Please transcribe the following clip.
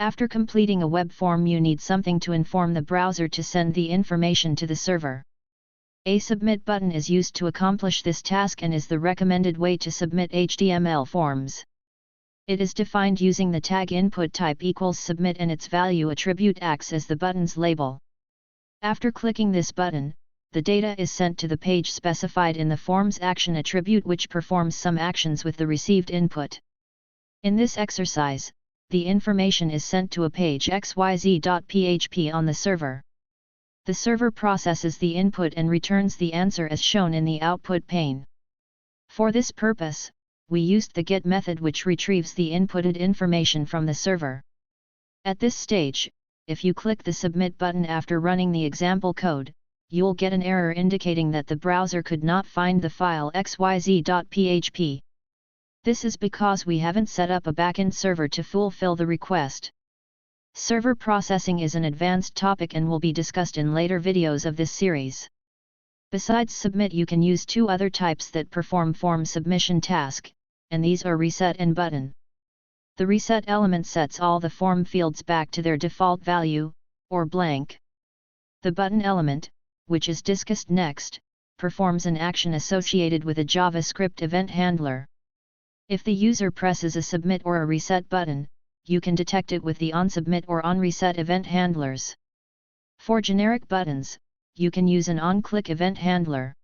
After completing a web form, you need something to inform the browser to send the information to the server. A submit button is used to accomplish this task and is the recommended way to submit HTML forms. It is defined using the tag input type equals submit, and its value attribute acts as the button's label. After clicking this button, the data is sent to the page specified in the form's action attribute, which performs some actions with the received input. In this exercise, the information is sent to a page xyz.php on the server. The server processes the input and returns the answer as shown in the output pane. For this purpose, we used the get method, which retrieves the inputted information from the server. At this stage, if you click the submit button after running the example code, you'll get an error indicating that the browser could not find the file xyz.php. This is because we haven't set up a backend server to fulfill the request. Server processing is an advanced topic and will be discussed in later videos of this series. Besides submit, you can use two other types that perform form submission task, and these are reset and button. The reset element sets all the form fields back to their default value, or blank. The button element, which is discussed next, performs an action associated with a JavaScript event handler. If the user presses a submit or a reset button, you can detect it with the onSubmit or onReset event handlers. For generic buttons, you can use an onClick event handler.